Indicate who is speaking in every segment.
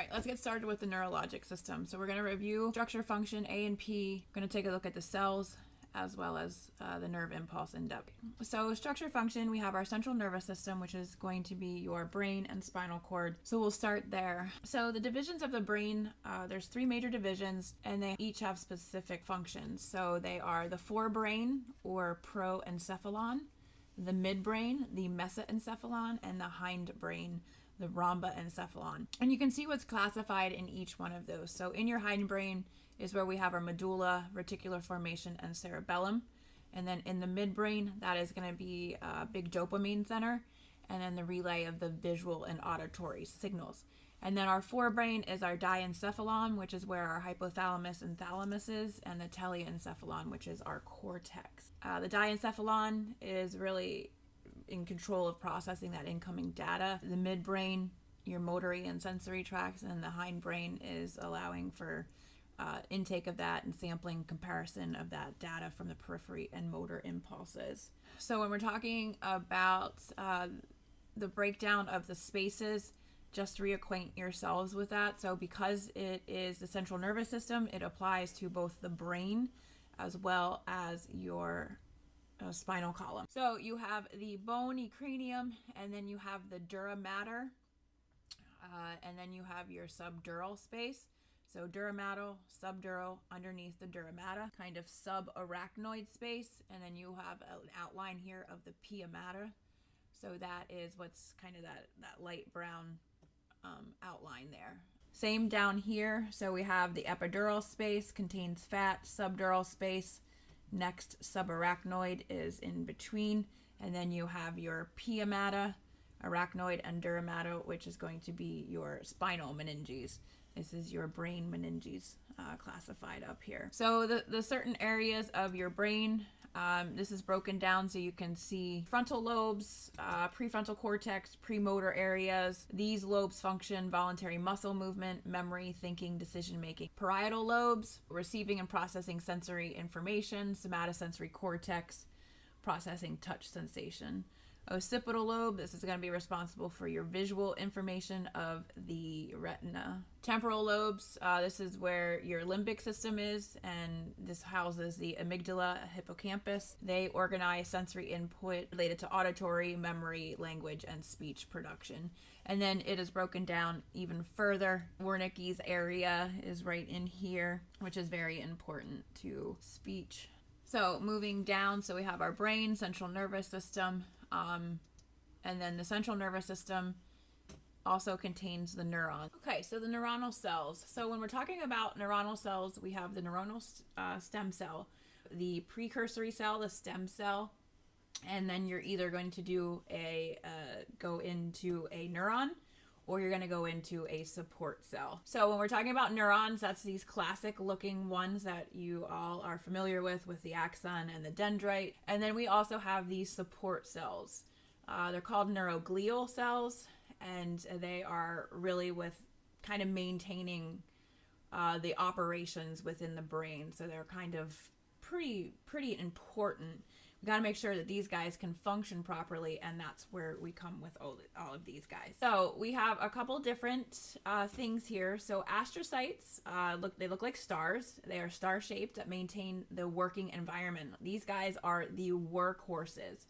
Speaker 1: right, let's get started with the neurologic system. So we're going to review structure, function, A and P. We're going to take a look at the cells as well as the nerve impulse in depth. So structure, function, we have our central nervous system, which is going to be your brain and spinal cord. So we'll start there. So the divisions of the brain, there's 3 major divisions, and they each have specific functions. So they are the forebrain or proencephalon, the midbrain, the mesencephalon, and the hindbrain, the rhomboencephalon. And you can see what's classified in each one of those. So in your hindbrain is where we have our medulla, reticular formation, and cerebellum. And then in the midbrain, that is going to be a big dopamine center, and then the relay of the visual and auditory signals. And then our forebrain is our diencephalon, which is where our hypothalamus and thalamus is, and the teleencephalon, which is our cortex. The diencephalon is really in control of processing that incoming data. The midbrain, your motory and sensory tracts, and the hindbrain is allowing for intake of that and sampling, comparison of that data from the periphery and motor impulses. So when we're talking about the breakdown of the spaces, just reacquaint yourselves with that. So because it is the central nervous system, it applies to both the brain as well as your spinal column. So you have the bony cranium, and then you have the dura mater, and then you have your subdural space. So dura mater, subdural, underneath the dura mater, kind of subarachnoid space, and then you have an outline here of the pia mater. So that is what's kind of that light brown outline there. Same down here. So we have the epidural space, contains fat, subdural space. Next, subarachnoid is in between, and then you have your pia mater, arachnoid, and dura mater, which is going to be your spinal meninges. This is your brain meninges classified up here. So the certain areas of your brain, this is broken down so you can see frontal lobes, prefrontal cortex, premotor areas. These lobes function voluntary muscle movement, memory, thinking, decision making. Parietal lobes, receiving and processing sensory information. Somatosensory cortex, processing touch sensation. Occipital lobe, this is going to be responsible for your visual information of the retina. Temporal lobes, this is where your limbic system is, and this houses the amygdala, hippocampus. They organize sensory input related to auditory, memory, language, and speech production. And then it is broken down even further. Wernicke's area is right in here, which is very important to speech. So moving down, so we have our brain, central nervous system, and then the central nervous system also contains the neuron. Okay, so the neuronal cells. So when we're talking about neuronal cells, we have the neuronal stem cell, the precursory cell, the stem cell, and then you're either going to do go into a neuron, or you're going to go into a support cell. So when we're talking about neurons, that's these classic looking ones that you all are familiar with the axon and the dendrite. And then we also have these support cells. They're called neuroglial cells, and they are really with kind of maintaining the operations within the brain. So they're kind of pretty important. We got to make sure that these guys can function properly, and that's where we come with all of these guys. So we have a couple different things here. So astrocytes, they look like stars. They are star-shaped that maintain the working environment. These guys are the workhorses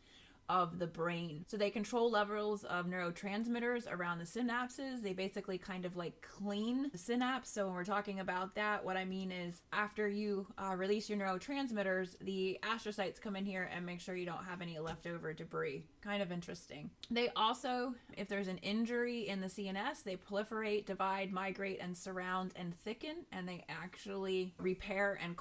Speaker 1: of the brain. So they control levels of neurotransmitters around the synapses. They basically kind of like clean the synapse. So when we're talking about that, what I mean is after you release your neurotransmitters, the astrocytes come in here and make sure you don't have any leftover debris. Kind of interesting. They also, if there's an injury in the CNS, they proliferate, divide, migrate, and surround and thicken, and they actually repair and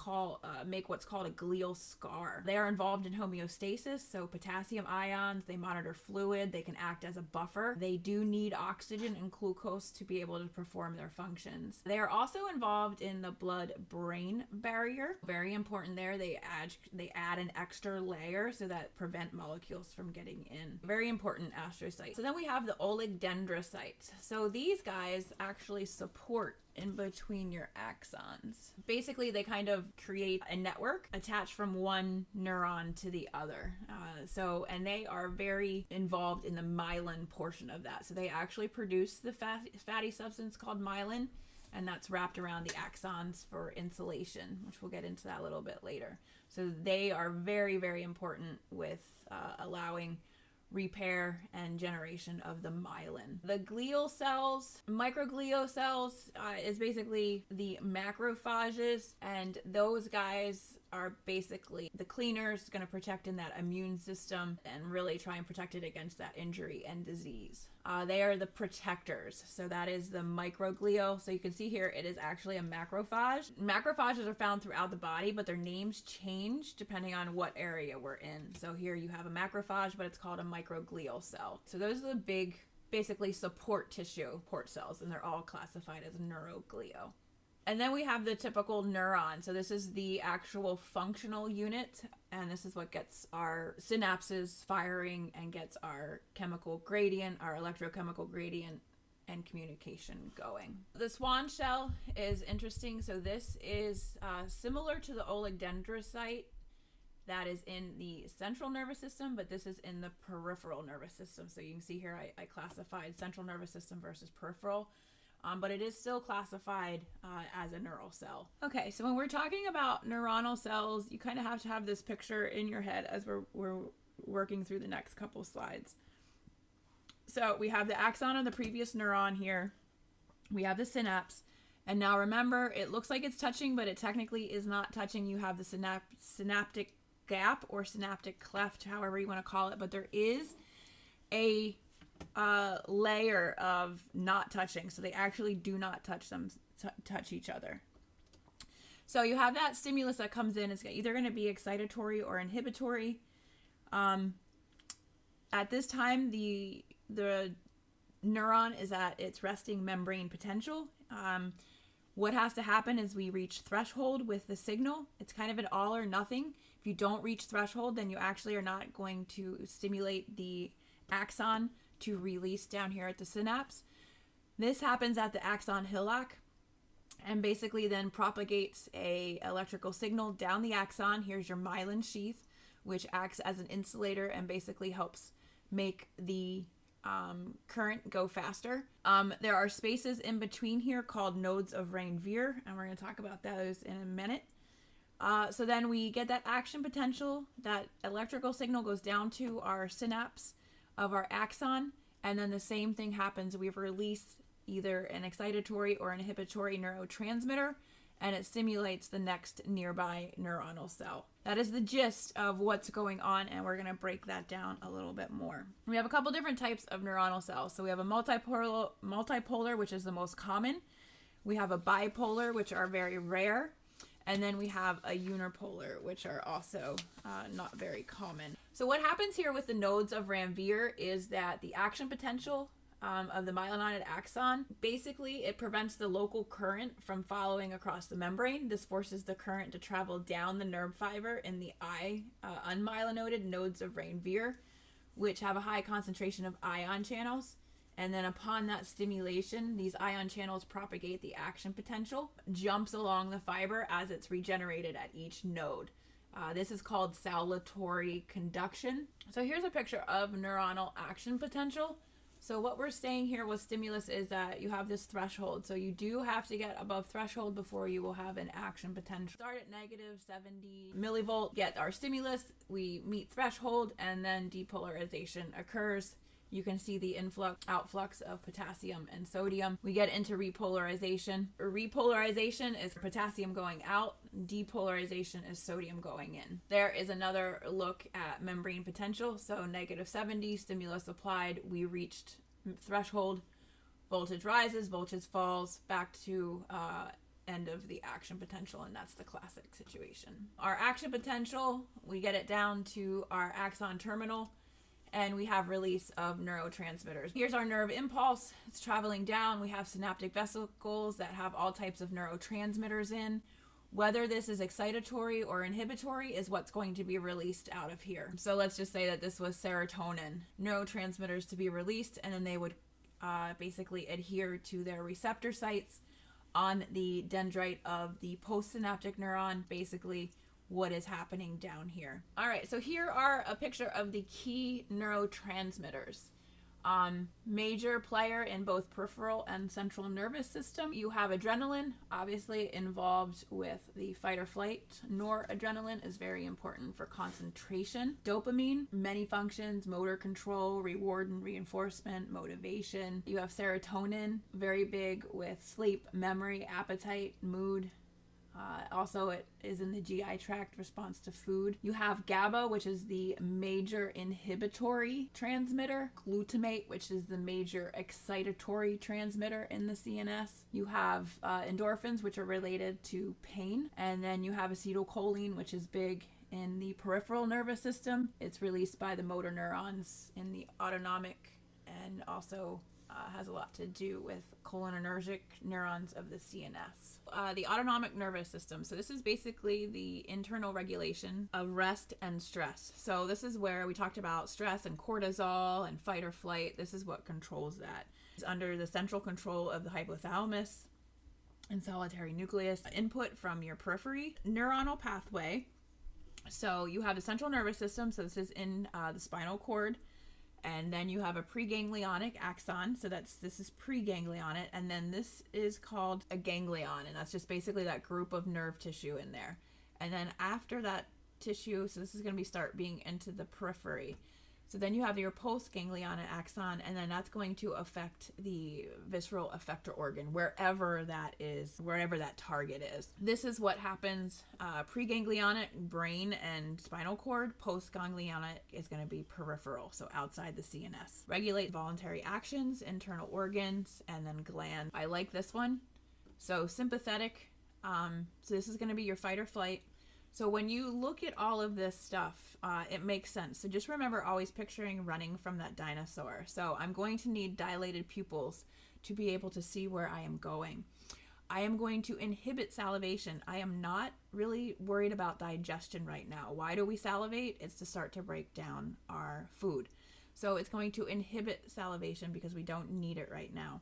Speaker 1: make what's called a glial scar. They are involved in homeostasis, so potassium ions, they monitor fluid, they can act as a buffer. They do need oxygen and glucose to be able to perform their functions. They are also involved in the blood-brain barrier. Very important there. They add an extra layer so that prevent molecules from getting in. Very important astrocytes. So then we have the oligodendrocytes. So these guys actually support in between your axons. Basically, they kind of create a network attached from one neuron to the other. And they are very involved in the myelin portion of that. So they actually produce the fatty substance called myelin, and that's wrapped around the axons for insulation, which we'll get into that a little bit later. So they are very, very important with allowing repair and generation of the myelin. The glial cells, microglial cells, is basically the macrophages, and those guys are basically the cleaners, going to protect in that immune system and really try and protect it against that injury and disease. They are the protectors. So that is the microglial. So you can see here, it is actually a macrophage. Macrophages are found throughout the body, but their names change depending on what area we're in. So here you have a macrophage, but it's called a microglial cell. So those are the big, basically support tissue, support cells, and they're all classified as neuroglio. And then we have the typical neuron. So this is the actual functional unit, and this is what gets our synapses firing and gets our chemical gradient, our electrochemical gradient, and communication going. The Schwann shell is interesting. So this is similar to the oligodendrocyte that is in the central nervous system, but this is in the peripheral nervous system. So you can see here I classified central nervous system versus peripheral. But it is still classified as a neural cell. Okay, so when we're talking about neuronal cells, you kind of have to have this picture in your head as we're working through the next couple slides. So we have the axon of the previous neuron here. We have the synapse. And now remember, it looks like it's touching, but it technically is not touching. You have the synaptic gap or synaptic cleft, however you want to call it. But there is a layer of not touching, so they actually do not touch each other. So you have that stimulus that comes in. It's either going to be excitatory or inhibitory. At this time, the neuron is at its resting membrane potential. What has to happen is we reach threshold with the signal. It's kind of an all or nothing. If you don't reach threshold, then you actually are not going to stimulate the axon to release down here at the synapse. This happens at the axon hillock and basically then propagates a electrical signal down the axon. Here's your myelin sheath, which acts as an insulator and basically helps make the current go faster. There are spaces in between here called nodes of Ranvier, and we're going to talk about those in a minute. So then we get that action potential. That electrical signal goes down to our synapse of our axon, and then the same thing happens. We've released either an excitatory or inhibitory neurotransmitter, and it stimulates the next nearby neuronal cell. That is the gist of what's going on, and we're going to break that down a little bit more. We have a couple different types of neuronal cells. So we have a multipolar, which is the most common. We have a bipolar, which are very rare. And then we have a unipolar, which are also not very common. So what happens here with the nodes of Ranvier is that the action potential of the myelinated axon, basically it prevents the local current from following across the membrane. This forces the current to travel down the nerve fiber in the unmyelinated nodes of Ranvier, which have a high concentration of ion channels. And then upon that stimulation, these ion channels propagate the action potential, jumps along the fiber as it's regenerated at each node. This is called salutary conduction. So here's a picture of neuronal action potential. So what we're saying here with stimulus is that you have this threshold. So you do have to get above threshold before you will have an action potential. Start at negative 70 millivolt, get our stimulus, we meet threshold, and then depolarization occurs. You can see the influx, outflux of potassium and sodium. We get into repolarization. Repolarization is potassium going out. Depolarization is sodium going in. There is another look at membrane potential. So negative 70, stimulus applied. We reached threshold. Voltage rises, voltage falls back to end of the action potential, and that's the classic situation. Our action potential, we get it down to our axon terminal, and we have release of neurotransmitters. Here's our nerve impulse. It's traveling down. We have synaptic vesicles that have all types of neurotransmitters in. Whether this is excitatory or inhibitory is what's going to be released out of here. So let's just say that this was serotonin. Neurotransmitters to be released, and then they would basically adhere to their receptor sites on the dendrite of the postsynaptic neuron, basically what is happening down here. All right, so here are a picture of the key neurotransmitters. Major player in both peripheral and central nervous system. You have adrenaline, obviously involved with the fight or flight. Noradrenaline is very important for concentration. Dopamine, many functions, motor control, reward and reinforcement, motivation. You have serotonin, very big with sleep, memory, appetite, mood. Also, it is in the GI tract, response to food. You have GABA, which is the major inhibitory transmitter. Glutamate, which is the major excitatory transmitter in the CNS. You have endorphins, which are related to pain. And then you have acetylcholine, which is big in the peripheral nervous system. It's released by the motor neurons in the autonomic, and also has a lot to do with cholinergic neurons of the CNS. The autonomic nervous system. So this is basically the internal regulation of rest and stress. So this is where we talked about stress and cortisol and fight or flight. This is what controls that. It's under the central control of the hypothalamus and solitary nucleus. Input from your periphery, neuronal pathway. So you have the central nervous system. So this is in the spinal cord. And then you have a preganglionic axon, so this is preganglionic, and then this is called a ganglion, and that's just basically that group of nerve tissue in there. And then after that tissue, so this is going to start being into the periphery. So then you have your postganglionic axon, and then that's going to affect the visceral effector organ, wherever that is, wherever that target is. This is what happens preganglionic, brain and spinal cord. Postganglionic is going to be peripheral, so outside the CNS. Regulate voluntary actions, internal organs, and then glands. I like this one. So sympathetic, so this is going to be your fight or flight. So when you look at all of this stuff, it makes sense. So just remember always picturing running from that dinosaur. So I'm going to need dilated pupils to be able to see where I am going. I am going to inhibit salivation. I am not really worried about digestion right now. Why do we salivate? It's to start to break down our food. So it's going to inhibit salivation because we don't need it right now.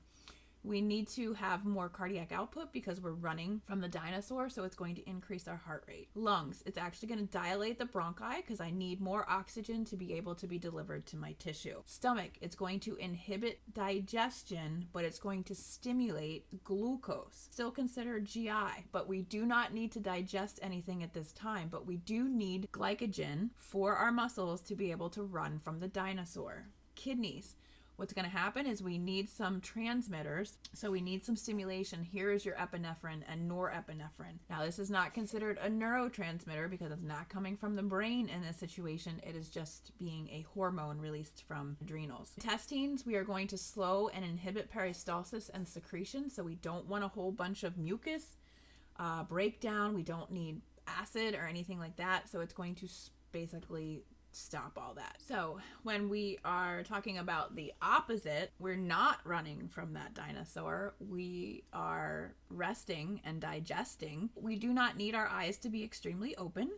Speaker 1: We need to have more cardiac output because we're running from the dinosaur, so it's going to increase our heart rate. Lungs, it's actually going to dilate the bronchi because I need more oxygen to be able to be delivered to my tissue. Stomach, it's going to inhibit digestion, but it's going to stimulate glucose. Still considered GI, but we do not need to digest anything at this time, but we do need glycogen for our muscles to be able to run from the dinosaur. Kidneys. What's going to happen is we need some transmitters, so we need some stimulation. Here is your epinephrine and norepinephrine. Now, this is not considered a neurotransmitter because it's not coming from the brain in this situation. It is just being a hormone released from adrenals. Intestines, we are going to slow and inhibit peristalsis and secretion, so we don't want a whole bunch of mucus breakdown. We don't need acid or anything like that, so it's going to basically stop all that. So when we are talking about the opposite, we're not running from that dinosaur. We are resting and digesting. We do not need our eyes to be extremely open,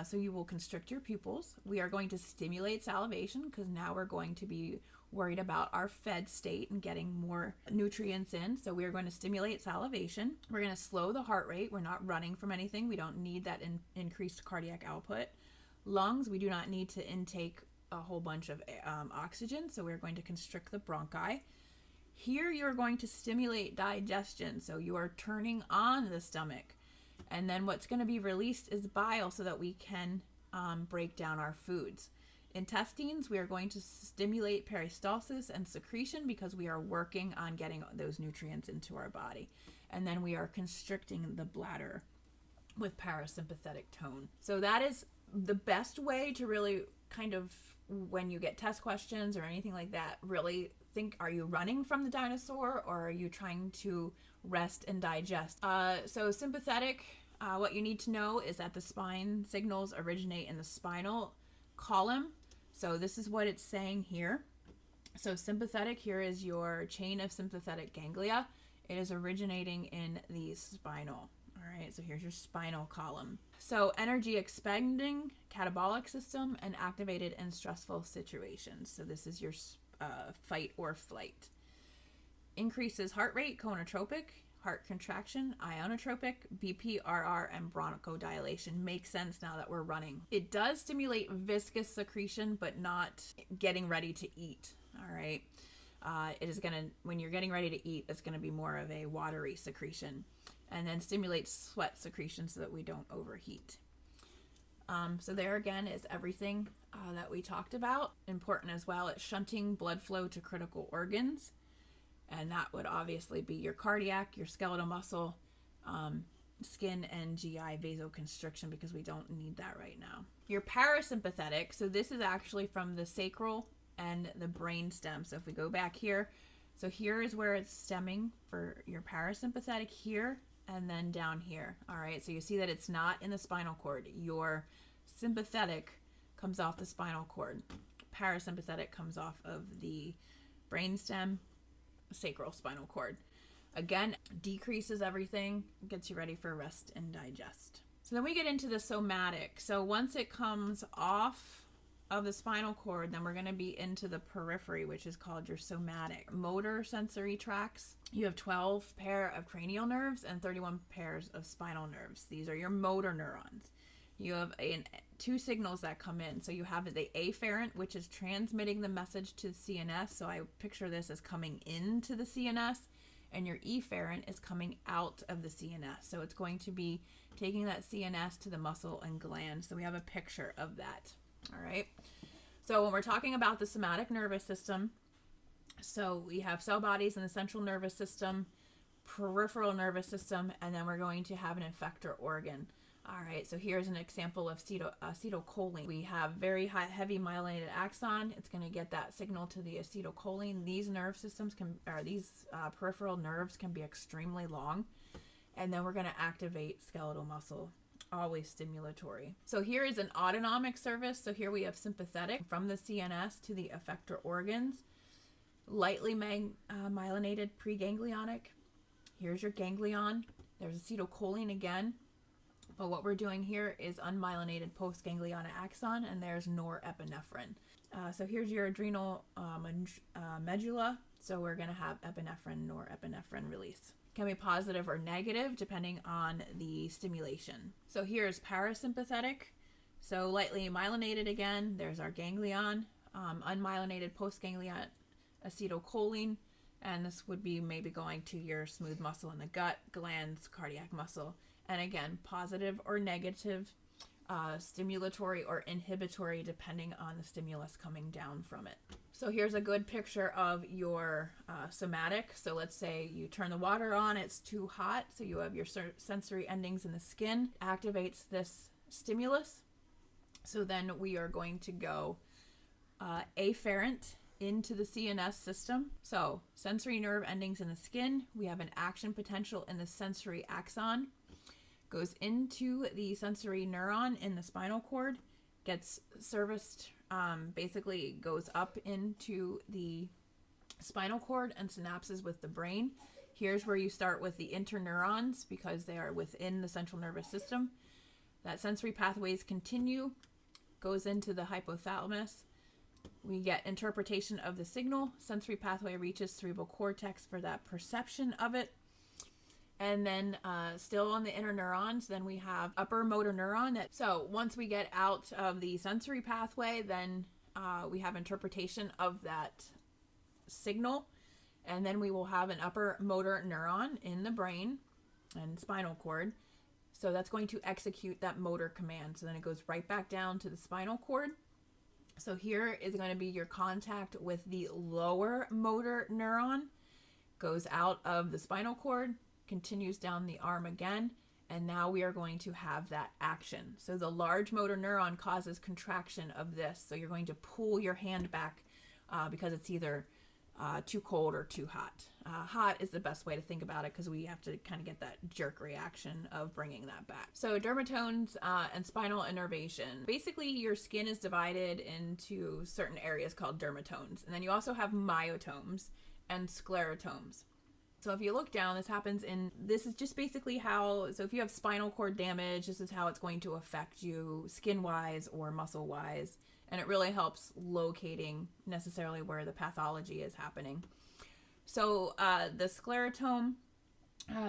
Speaker 1: so you will constrict your pupils. We are going to stimulate salivation because now we're going to be worried about our fed state and getting more nutrients in. So we are going to stimulate salivation. We're going to slow the heart rate. We're not running from anything. We don't need that increased cardiac output. Lungs, we do not need to intake a whole bunch of oxygen, so we're going to constrict the bronchi. Here you're going to stimulate digestion, so you are turning on the stomach. And then what's going to be released is bile so that we can break down our foods. Intestines, we are going to stimulate peristalsis and secretion because we are working on getting those nutrients into our body. And then we are constricting the bladder with parasympathetic tone. So that is the best way to really kind of, when you get test questions or anything like that, really think, are you running from the dinosaur or are you trying to rest and digest? So sympathetic, what you need to know is that the spine signals originate in the spinal column. So this is what it's saying here. So sympathetic, here is your chain of sympathetic ganglia. It is originating in the spinal. All right, so here's your spinal column. So energy expending, catabolic system, and activated in stressful situations. So this is your fight or flight. Increases heart rate, conotropic. heart contraction, ionotropic, BPRR, and bronchodilation. Makes sense now that we're running. It does stimulate viscous secretion, but not getting ready to eat. All right. It is going to, when you're getting ready to eat, it's going to be more of a watery secretion, and then stimulates sweat secretion so that we don't overheat. So there again is everything that we talked about. Important as well, it's shunting blood flow to critical organs. And that would obviously be your cardiac, your skeletal muscle, skin, and GI vasoconstriction, because we don't need that right now. Your parasympathetic, so this is actually from the sacral and the brain stem. So if we go back here, so here is where it's stemming for your parasympathetic here, and then down here. All right, so you see that it's not in the spinal cord. Your sympathetic comes off the spinal cord. Parasympathetic comes off of the brainstem, sacral spinal cord. Again, decreases everything, gets you ready for rest and digest. So then we get into the somatic. So once it comes off of the spinal cord, then we're going to be into the periphery, which is called your somatic. Motor sensory tracts. You have 12 pair of cranial nerves and 31 pairs of spinal nerves. These are your motor neurons. You have two signals that come in. So you have the afferent, which is transmitting the message to the CNS. So I picture this as coming into the CNS, and your efferent is coming out of the CNS. So it's going to be taking that CNS to the muscle and gland. So we have a picture of that. All right. So when we're talking about the somatic nervous system, so we have cell bodies in the central nervous system, peripheral nervous system, and then we're going to have an effector organ. All right, so here's an example of acetylcholine. We have very heavy myelinated axon. It's going to get that signal to the acetylcholine. These nerve systems peripheral nerves can be extremely long. And then we're going to activate skeletal muscle, always stimulatory. So here is an autonomic service. So here we have sympathetic from the CNS to the effector organs. Lightly myelinated preganglionic. Here's your ganglion. There's acetylcholine again. But what we're doing here is unmyelinated postganglionic axon, and there's norepinephrine. So here's your adrenal medulla. So we're going to have epinephrine, norepinephrine release. Can be positive or negative depending on the stimulation. So here's parasympathetic. So lightly myelinated again. There's our ganglion, unmyelinated postganglionic acetylcholine, and this would be maybe going to your smooth muscle in the gut, glands, cardiac muscle. And again, positive or negative, stimulatory or inhibitory, depending on the stimulus coming down from it. So here's a good picture of your somatic. So let's say you turn the water on, it's too hot. So you have your sensory endings in the skin, activates this stimulus. So then we are going to go afferent into the CNS system. So sensory nerve endings in the skin. We have an action potential in the sensory axon. Goes into the sensory neuron in the spinal cord, gets serviced, basically goes up into the spinal cord and synapses with the brain. Here's where you start with the interneurons because they are within the central nervous system. That sensory pathways continue, goes into the hypothalamus. We get interpretation of the signal. Sensory pathway reaches cerebral cortex for that perception of it. And then still on the interneurons, then we have upper motor neuron. So once we get out of the sensory pathway, then we have interpretation of that signal. And then we will have an upper motor neuron in the brain and spinal cord. So that's going to execute that motor command. So then it goes right back down to the spinal cord. So here is going to be your contact with the lower motor neuron. Goes out of the spinal cord, continues down the arm again, and now we are going to have that action. So the large motor neuron causes contraction of this. So you're going to pull your hand back because it's either too cold or too hot. Hot is the best way to think about it because we have to kind of get that jerk reaction of bringing that back. So dermatomes and spinal innervation. Basically, your skin is divided into certain areas called dermatomes. And then you also have myotomes and sclerotomes. So if you look down, this is just basically how, so if you have spinal cord damage, this is how it's going to affect you skin-wise or muscle-wise. And it really helps locating necessarily where the pathology is happening. So the sclerotome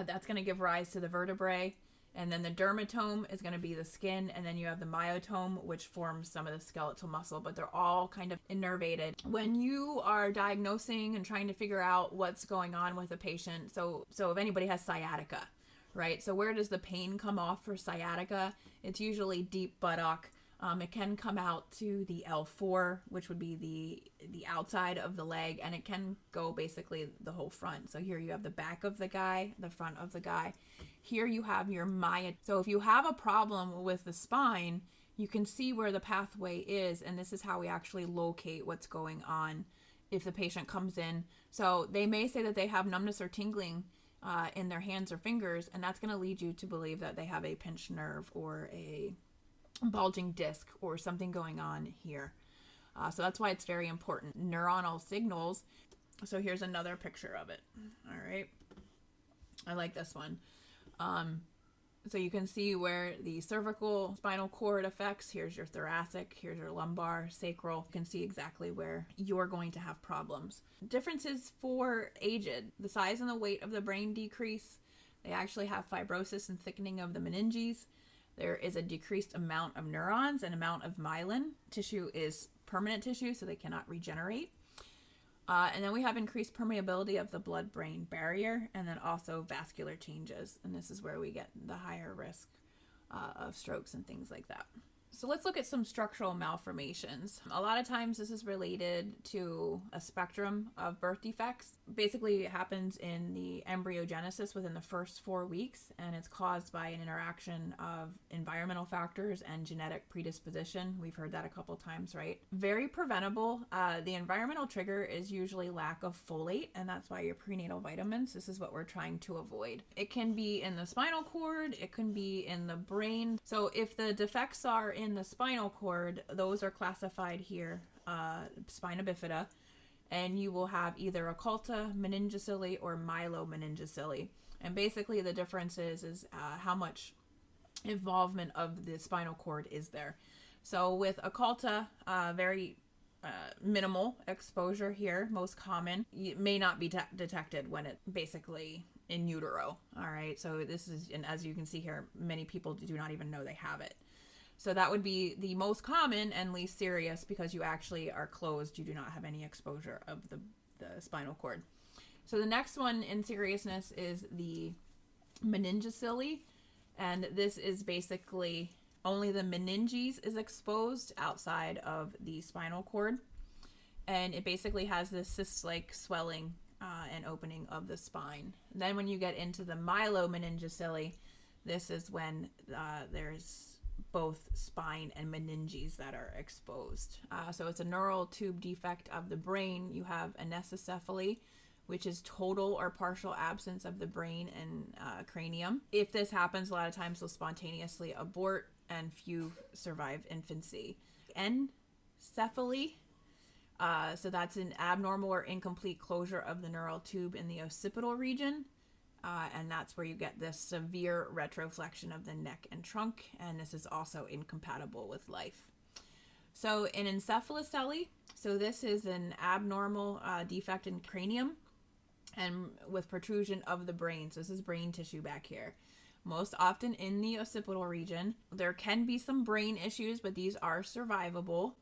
Speaker 1: That's going to give rise to the vertebrae. And then the dermatome is going to be the skin. And then you have the myotome, which forms some of the skeletal muscle, but they're all kind of innervated. When you are diagnosing and trying to figure out what's going on with a patient, so if anybody has sciatica, right? So where does the pain come off for sciatica? It's usually deep buttock. It can come out to the L4, which would be the outside of the leg, and it can go basically the whole front. So here you have the back of the guy, the front of the guy. Here you have your myotome. So if you have a problem with the spine, you can see where the pathway is, and this is how we actually locate what's going on if the patient comes in. So they may say that they have numbness or tingling in their hands or fingers, and that's going to lead you to believe that they have a pinched nerve or a bulging disc or something going on here. So that's why it's very important. Neuronal signals. So here's another picture of it. All right. I like this one. So you can see where the cervical spinal cord affects. Here's your thoracic, here's your lumbar, sacral. You can see exactly where you're going to have problems. Differences for aged. The size and the weight of the brain decrease. They actually have fibrosis and thickening of the meninges. There is a decreased amount of neurons and amount of myelin. Tissue is permanent tissue, so they cannot regenerate. And then we have increased permeability of the blood-brain barrier, and then also vascular changes. And this is where we get the higher risk of strokes and things like that. So let's look at some structural malformations. A lot of times this is related to a spectrum of birth defects. Basically, it happens in the embryogenesis within the first 4 weeks, and it's caused by an interaction of environmental factors and genetic predisposition. We've heard that a couple times, right? Very preventable. The environmental trigger is usually lack of folate, and that's why your prenatal vitamins. This is what we're trying to avoid. It can be in the spinal cord. It can be in the brain. So if the defects are in the spinal cord, those are classified here, spina bifida, and you will have either occulta meningocele or myelomeningocele. And basically the difference is how much involvement of the spinal cord is there. So with occulta, very minimal exposure here, most common. It may not be detected when it basically in utero. All right, so this is, and as you can see here, many people do not even know they have it. So that would be the most common and least serious because you actually are closed. You do not have any exposure of the spinal cord. So the next one in seriousness is the meningocele. And this is basically only the meninges is exposed outside of the spinal cord. And it basically has this cyst-like swelling and opening of the spine. Then when you get into the myelomeningocele, this is when there's both spine and meninges that are exposed. So it's a neural tube defect of the brain. You have anencephaly, which is total or partial absence of the brain and cranium. If this happens, a lot of times they'll spontaneously abort and few survive infancy. Encephaly, so that's an abnormal or incomplete closure of the neural tube in the occipital region. And that's where you get this severe retroflexion of the neck and trunk, and this is also incompatible with life. So in encephalocele, so this is an abnormal defect in cranium and with protrusion of the brain. So this is brain tissue back here. Most often in the occipital region. There can be some brain issues, but these are survivable.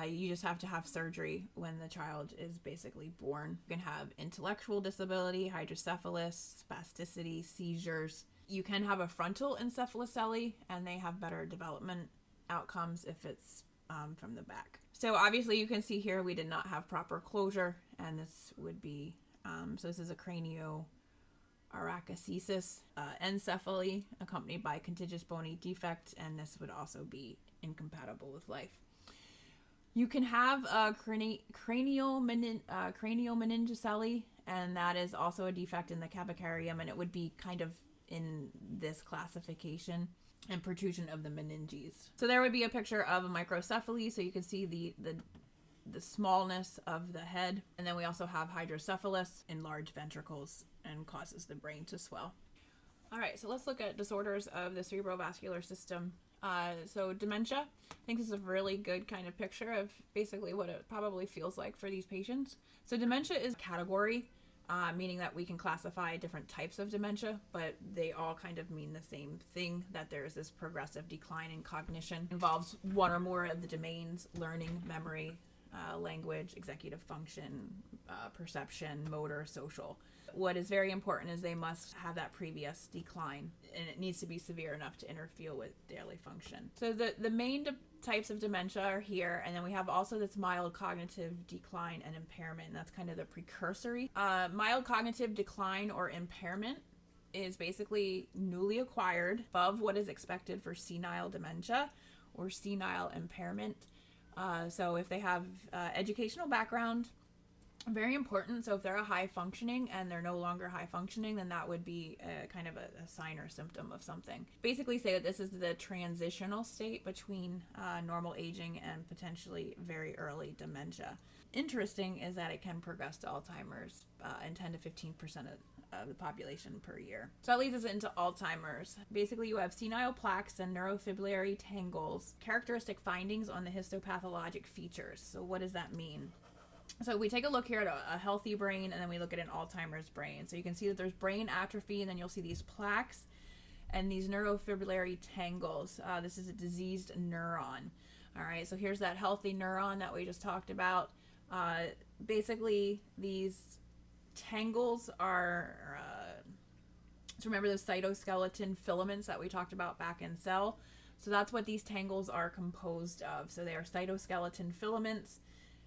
Speaker 1: You just have to have surgery when the child is basically born. You can have intellectual disability, hydrocephalus, spasticity, seizures. You can have a frontal encephalocele, and they have better development outcomes if it's from the back. So obviously you can see here we did not have proper closure, and this would be, so this is a cranioarachnosis encephaly accompanied by contiguous bony defect, and this would also be incompatible with life. You can have a cranial meningocele, and that is also a defect in the cavicarium, and it would be kind of in this classification, and protrusion of the meninges. So there would be a picture of a microcephaly, so you can see the smallness of the head, and then we also have hydrocephalus in large ventricles and causes the brain to swell. All right, so let's look at disorders of the cerebrovascular system. So dementia, I think this is a really good kind of picture of basically what it probably feels like for these patients. So dementia is a category meaning that we can classify different types of dementia, but they all kind of mean the same thing, that there's this progressive decline in cognition. Involves one or more of the domains: learning, memory, language, executive function, perception, motor, social. What is very important is they must have that previous decline, and it needs to be severe enough to interfere with daily function. So the main types of dementia are here, and then we have also this mild cognitive decline and impairment, and that's kind of the precursory. Mild cognitive decline or impairment is basically newly acquired above what is expected for senile dementia or senile impairment. So if they have educational background, very important. So if they're a high functioning and they're no longer high functioning, then that would be kind of a sign or symptom of something. Basically say that this is the transitional state between normal aging and potentially very early dementia. Interesting is that it can progress to Alzheimer's in 10 to 15% of the population per year. So that leads us into Alzheimer's. Basically, you have senile plaques and neurofibrillary tangles, characteristic findings on the histopathologic features. So what does that mean? So we take a look here at a healthy brain, and then we look at an Alzheimer's brain. So you can see that there's brain atrophy, and then you'll see these plaques and these neurofibrillary tangles. This is a diseased neuron. All right, so here's that healthy neuron that we just talked about. Basically, these tangles are, so remember those cytoskeleton filaments that we talked about back in cell? So that's what these tangles are composed of. So they are cytoskeleton filaments.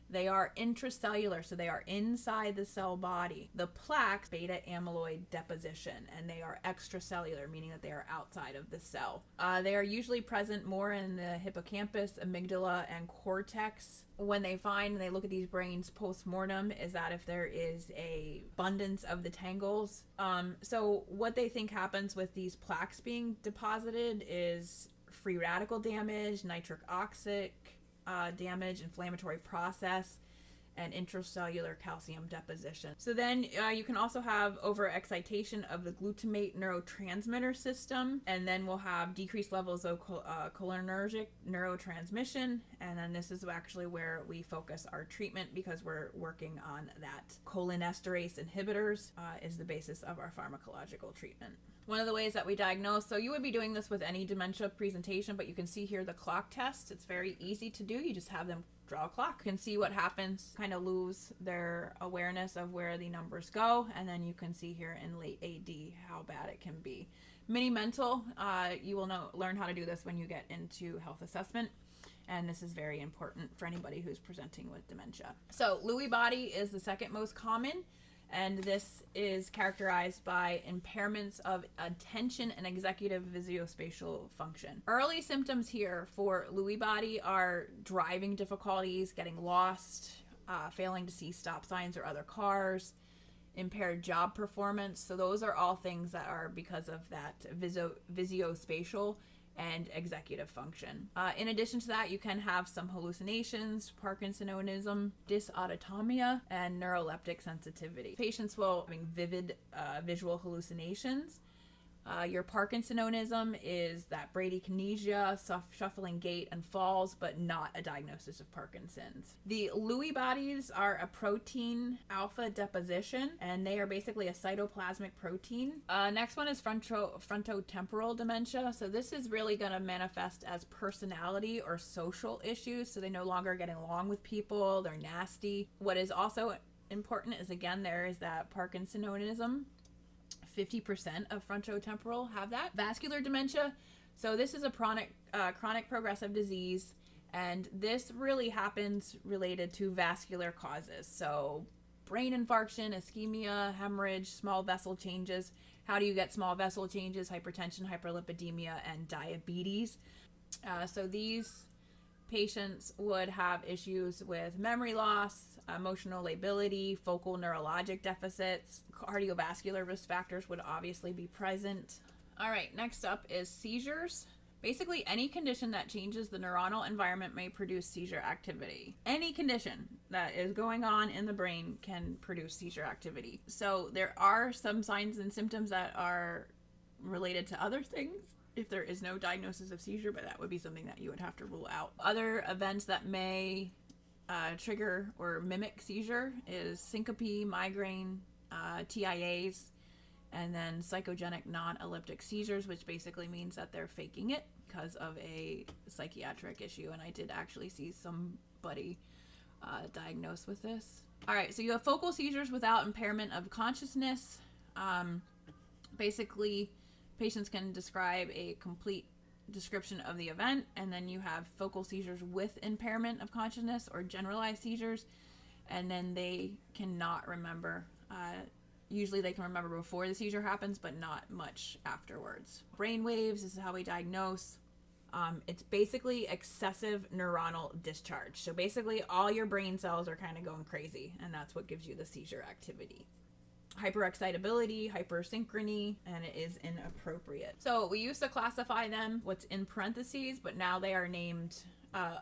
Speaker 1: They are intracellular, so they are inside the cell body. The plaques, beta amyloid deposition, and they are extracellular, meaning that they are outside of the cell. They are usually present more in the hippocampus, amygdala, and cortex. When they look at these brains post-mortem, is that if there is a abundance of the tangles. So what they think happens with these plaques being deposited is free radical damage, nitric oxide damage, inflammatory process, and intracellular calcium deposition. So then you can also have overexcitation of the glutamate neurotransmitter system, and then we'll have decreased levels of cholinergic neurotransmission, and then this is actually where we focus our treatment because we're working on that. Cholinesterase inhibitors is the basis of our pharmacological treatment. One of the ways that we diagnose, so you would be doing this with any dementia presentation, but you can see here the clock test. It's very easy to do. You just have them draw a clock. You can see what happens, kind of lose their awareness of where the numbers go, and then you can see here in late AD how bad it can be. Mini mental, you will learn how to do this when you get into health assessment, and this is very important for anybody who's presenting with dementia. So Lewy body is the second most common, and this is characterized by impairments of attention and executive visuospatial function. Early symptoms here for Lewy body are driving difficulties, getting lost, failing to see stop signs or other cars, impaired job performance. So those are all things that are because of that visuospatial and executive function. In addition to that, you can have some hallucinations, Parkinsonism, dysautonomia, and neuroleptic sensitivity. Patients will having vivid visual hallucinations. Your Parkinsonism is that bradykinesia, shuffling gait, and falls, but not a diagnosis of Parkinson's. The Lewy bodies are a protein alpha deposition, and they are basically a cytoplasmic protein. Next one is frontotemporal dementia. So this is really going to manifest as personality or social issues. So they no longer getting along with people, they're nasty. What is also important is, again, there is that Parkinsonism. 50% of frontotemporal have that. Vascular dementia. So this is a chronic progressive disease, and this really happens related to vascular causes. So brain infarction, ischemia, hemorrhage, small vessel changes. How do you get small vessel changes? Hypertension, hyperlipidemia, and diabetes. So these patients would have issues with memory loss, emotional lability, focal neurologic deficits. Cardiovascular risk factors would obviously be present. All right, next up is seizures. Basically, any condition that changes the neuronal environment may produce seizure activity. Any condition that is going on in the brain can produce seizure activity. So there are some signs and symptoms that are related to other things if there is no diagnosis of seizure, but that would be something that you would have to rule out. Other events that may trigger or mimic seizure is syncope, migraine, TIAs, and then psychogenic non-elliptic seizures, which basically means that they're faking it because of a psychiatric issue. And I did actually see somebody diagnosed with this. All right, so you have focal seizures without impairment of consciousness. Basically, patients can describe a complete description of the event, and then you have focal seizures with impairment of consciousness or generalized seizures, and then they cannot remember. Usually they can remember before the seizure happens, but not much afterwards. Brain waves, this is how we diagnose. It's basically excessive neuronal discharge. So basically all your brain cells are kind of going crazy, and that's what gives you the seizure activity. Hyperexcitability, hypersynchrony, and it is inappropriate. So we used to classify them what's in parentheses, but now they are named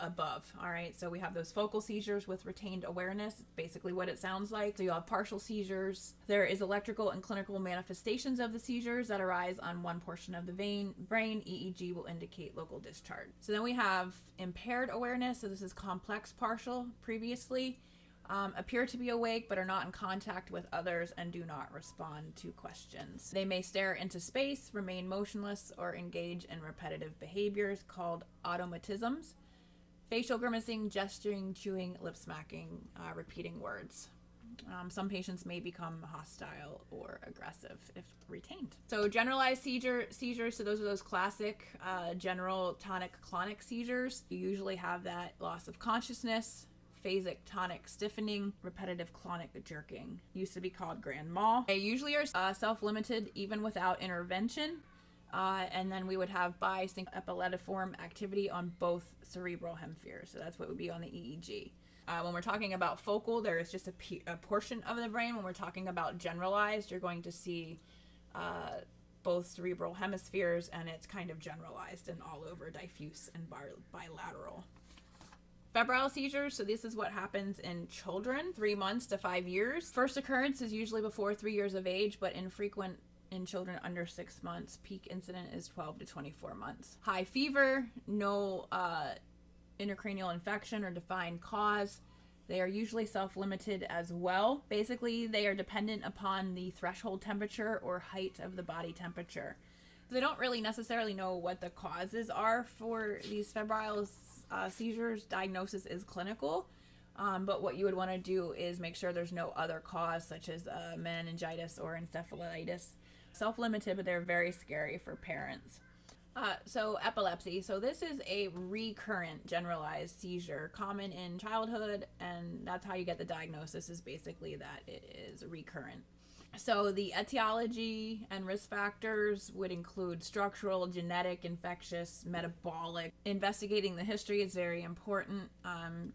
Speaker 1: above. All right, so we have those focal seizures with retained awareness. It's basically what it sounds like. So you'll have partial seizures. There is electrical and clinical manifestations of the seizures that arise on one portion of the brain. EEG will indicate local discharge. So then we have impaired awareness. So this is complex partial previously. Appear to be awake but are not in contact with others and do not respond to questions. They may stare into space, remain motionless, or engage in repetitive behaviors called automatisms. Facial grimacing, gesturing, chewing, lip smacking, repeating words. Some patients may become hostile or aggressive if retained. So generalized seizures, so those are those classic general tonic-clonic seizures. You usually have that loss of consciousness, phasic tonic stiffening, repetitive clonic jerking. Used to be called grand mal. They usually are self-limited even without intervention. And then we would have bisync epileptiform activity on both cerebral hemispheres. So that's what would be on the EEG. When we're talking about focal, there is just a portion of the brain. When we're talking about generalized, you're going to see both cerebral hemispheres, and it's kind of generalized and all over, diffuse and bilateral. Febrile seizures, so this is what happens in children, 3 months to 5 years. First occurrence is usually before 3 years of age, but infrequent in children under 6 months. Peak incident is 12 to 24 months. High fever, no intracranial infection or defined cause. They are usually self-limited as well. Basically, they are dependent upon the threshold temperature or height of the body temperature. They don't really necessarily know what the causes are for these febrile seizures. Diagnosis is clinical, but what you would want to do is make sure there's no other cause, such as meningitis or encephalitis. Self-limited, but they're very scary for parents. So epilepsy. So this is a recurrent generalized seizure, common in childhood, and that's how you get the diagnosis, is basically that it is recurrent. So the etiology and risk factors would include structural, genetic, infectious, metabolic. Investigating the history is very important.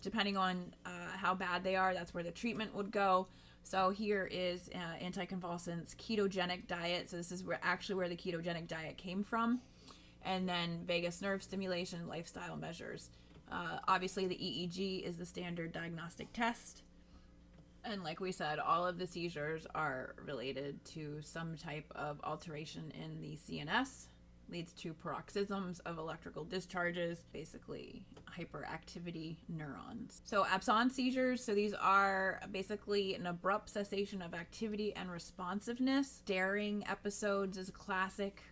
Speaker 1: Depending on how bad they are, that's where the treatment would go. So here is anticonvulsants, ketogenic diet. So this is where the ketogenic diet came from. And then vagus nerve stimulation, lifestyle measures. Obviously, the EEG is the standard diagnostic test. And like we said, all of the seizures are related to some type of alteration in the CNS, leads to paroxysms of electrical discharges, basically hyperactivity neurons. So absence seizures, so these are basically an abrupt cessation of activity and responsiveness. Staring episodes is classic.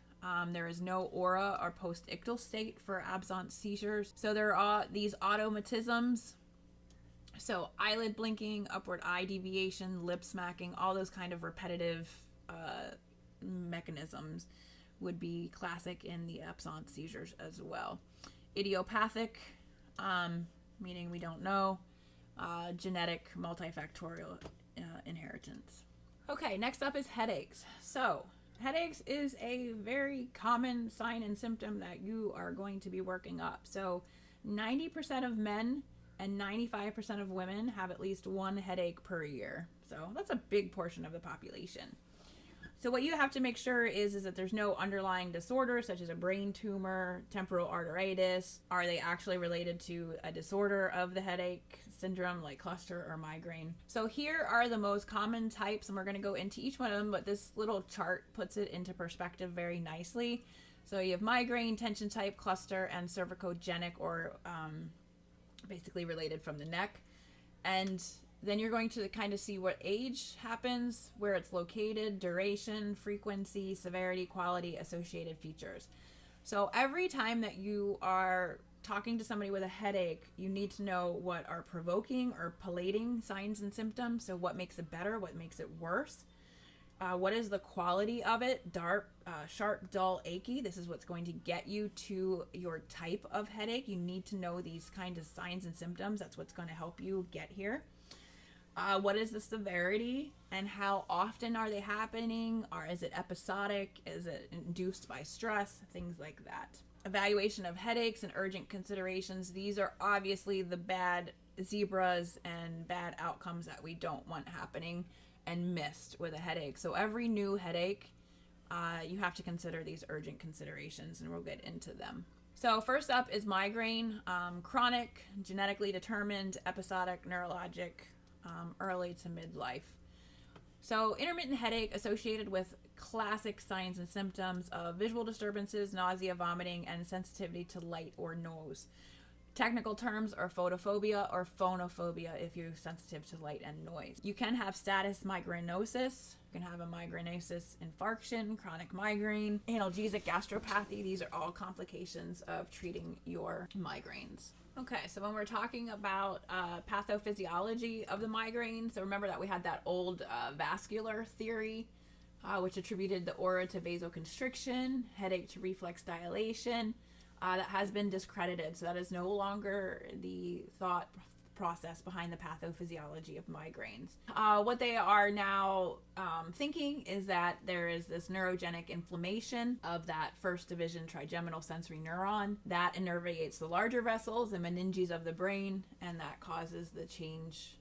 Speaker 1: There is no aura or post-ictal state for absence seizures. So there are these automatisms. So eyelid blinking, upward eye deviation, lip smacking, all those kind of repetitive mechanisms would be classic in the absence seizures as well. Idiopathic, meaning we don't know. Genetic, multifactorial inheritance. Okay, next up is headaches. So headaches is a very common sign and symptom that you are going to be working up. So 90% of men and 95% of women have at least one headache per year. So that's a big portion of the population. So what you have to make sure is that there's no underlying disorder, such as a brain tumor, temporal arteritis. Are they actually related to a disorder of the headache syndrome like cluster or migraine? So here are the most common types, and we're going to go into each one of them, but this little chart puts it into perspective very nicely. So you have migraine, tension type, cluster, and cervicogenic, or basically related from the neck. And Then you're going to kind of see what age happens, where it's located, duration, frequency, severity, quality, associated features. So every time that you are talking to somebody with a headache, you need to know what are provoking or palating signs and symptoms. So what makes it better, what makes it worse. What is the quality of it? Dark, sharp, dull, achy. This is what's going to get you to your type of headache. You need to know these kinds of signs and symptoms. That's what's going to help you get here. What is the severity and how often are they happening? Or is it episodic? Is it induced by stress? Things like that. Evaluation of headaches and urgent considerations. These are obviously the bad zebras and bad outcomes that we don't want happening and missed with a headache. So every new headache, you have to consider these urgent considerations, and we'll get into them. So first up is migraine, chronic, genetically determined, episodic, neurologic, early to midlife. So intermittent headache associated with classic signs and symptoms of visual disturbances, nausea, vomiting, and sensitivity to light or noise. Technical terms are photophobia or phonophobia if you're sensitive to light and noise. You can have status migrainosus. You can have a migrainosus infarction, chronic migraine, analgesic gastropathy. These are all complications of treating your migraines. Okay, so when we're talking about pathophysiology of the migraine, so remember that we had that old vascular theory, which attributed the aura to vasoconstriction, headache to reflex dilation. That has been discredited, so that is no longer the thought process behind the pathophysiology of migraines. What they are now thinking is that there is this neurogenic inflammation of that first division trigeminal sensory neuron that innervates the larger vessels and meninges of the brain, and that causes the change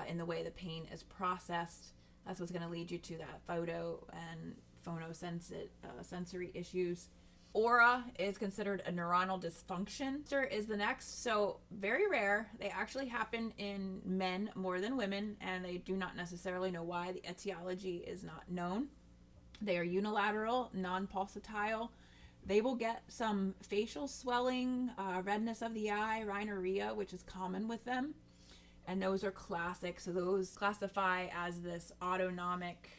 Speaker 1: in the way the pain is processed. That's what's going to lead you to that photo and phonosensory issues. Aura is considered a neuronal dysfunction. Is the next. So very rare. They actually happen in men more than women, and they do not necessarily know why. The etiology is not known. They are unilateral, non-pulsatile. They will get some facial swelling, redness of the eye, rhinorrhea, which is common with them. And those are classic. So those classify as this autonomic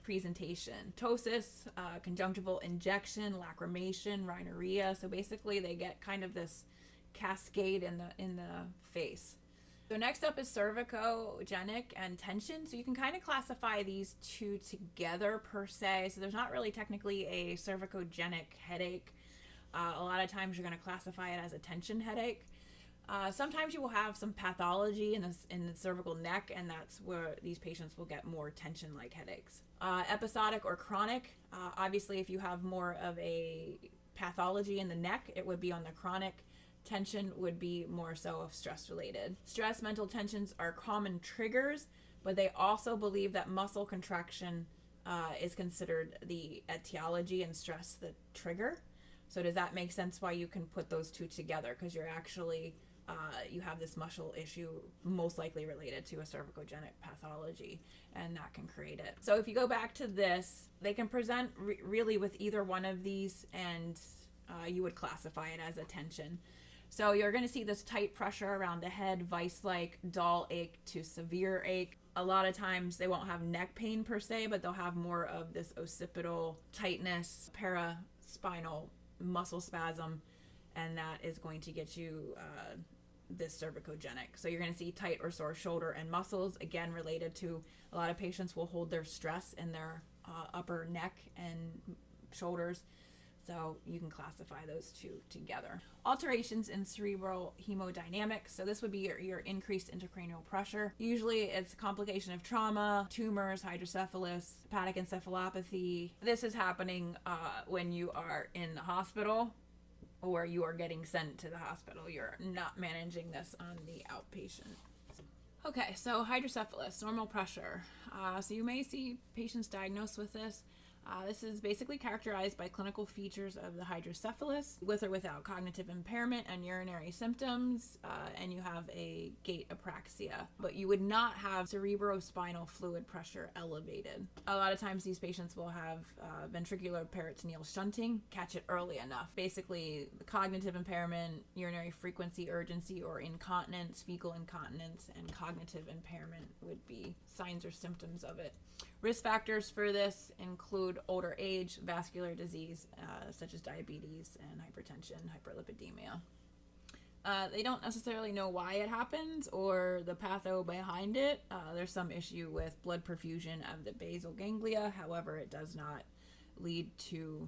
Speaker 1: presentation. Ptosis, conjunctival injection, lacrimation, rhinorrhea. So basically they get kind of this cascade in the face. So next up is cervicogenic and tension. So you can kind of classify these two together per se. So there's not really technically a cervicogenic headache. A lot of times you're going to classify it as a tension headache. Sometimes you will have some pathology in the cervical neck, and that's where these patients will get more tension-like headaches. Episodic or chronic, obviously if you have more of a pathology in the neck, it would be on the chronic. Tension would be more so of stress-related. Stress, mental tensions are common triggers, but they also believe that muscle contraction is considered the etiology and stress the trigger. So does that make sense why you can put those two together? Because you're actually you have this muscle issue most likely related to a cervicogenic pathology, and that can create it. So if you go back to this, they can present really with either one of these, and you would classify it as a tension. So you're going to see this tight pressure around the head, vice-like, dull ache to severe ache. A lot of times they won't have neck pain per se, but they'll have more of this occipital tightness, paraspinal muscle spasm, and that is going to get you this cervicogenic. So you're going to see tight or sore shoulder and muscles, again related to a lot of patients will hold their stress in their upper neck and shoulders. So you can classify those two together. Alterations in cerebral hemodynamics. So this would be your increased intracranial pressure. Usually it's a complication of trauma, tumors, hydrocephalus, hepatic encephalopathy. This is happening when you are in the hospital or you are getting sent to the hospital. You're not managing this on the outpatient. Okay, so hydrocephalus, normal pressure. So you may see patients diagnosed with this. This is basically characterized by clinical features of the hydrocephalus with or without cognitive impairment and urinary symptoms, and you have a gait apraxia, but you would not have cerebrospinal fluid pressure elevated. A lot of times these patients will have ventricular peritoneal shunting, catch it early enough. Basically, the cognitive impairment, urinary frequency, urgency, or incontinence, fecal incontinence, and cognitive impairment would be signs or symptoms of it. Risk factors for this include older age, vascular disease, such as diabetes and hypertension, hyperlipidemia. They don't necessarily know why it happens or the patho behind it. There's some issue with blood perfusion of the basal ganglia. However, it does not lead to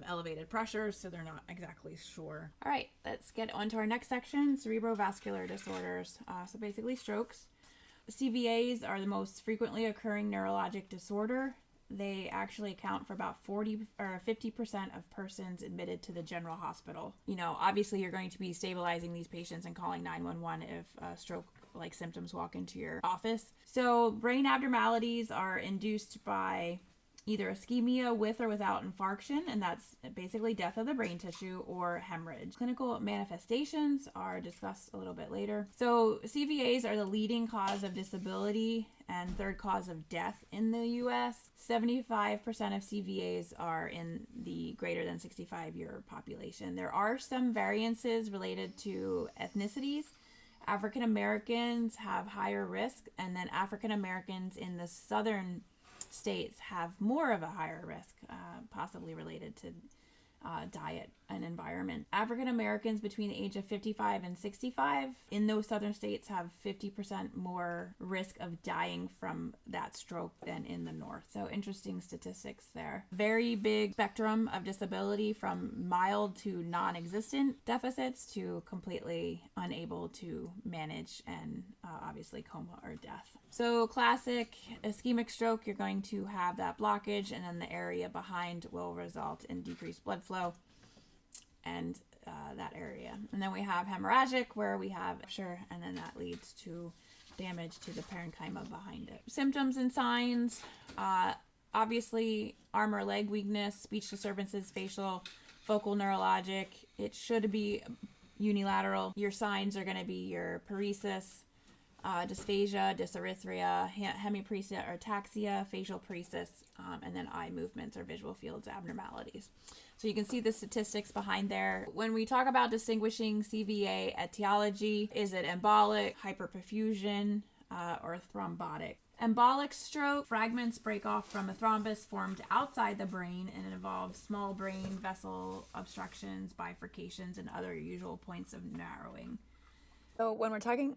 Speaker 1: elevated pressure, so they're not exactly sure. All right, let's get on to our next section, cerebrovascular disorders. So basically strokes. CVAs are the most frequently occurring neurologic disorder. They actually account for about 40 or 50% of persons admitted to the general hospital. You know, obviously you're going to be stabilizing these patients and calling 911 if stroke-like symptoms walk into your office. So brain abnormalities are induced by either ischemia with or without infarction, and that's basically death of the brain tissue, or hemorrhage. Clinical manifestations are discussed a little bit later. So CVAs are the leading cause of disability and third cause of death in the U.S. 75% of CVAs are in the greater than 65-year population. There are some variances related to ethnicities. African Americans have higher risk, and then African Americans in the southern states have more of a higher risk, possibly related to diet and environment. African Americans between the age of 55 and 65 in those southern states have 50% more risk of dying from that stroke than in the north. So interesting statistics there. Very big spectrum of disability, from mild to non-existent deficits to completely unable to manage, and obviously coma or death. So classic ischemic stroke, you're going to have that blockage, and then the area behind will result in decreased blood flow and that area. And then we have hemorrhagic, where we have rupture, and then that leads to damage to the parenchyma behind it. Symptoms and signs, obviously arm or leg weakness, speech disturbances, facial, focal neurologic. It should be unilateral. Your signs are going to be your paresis, dysphagia, dysarthria, hemiparesia or ataxia, facial paresis, and then eye movements or visual fields abnormalities. So you can see the statistics behind there. When we talk about distinguishing CVA etiology, is it embolic, hyperperfusion, or thrombotic? Embolic stroke, fragments break off from a thrombus formed outside the brain, and it involves small brain vessel obstructions, bifurcations, and other usual points of narrowing. So when we're talking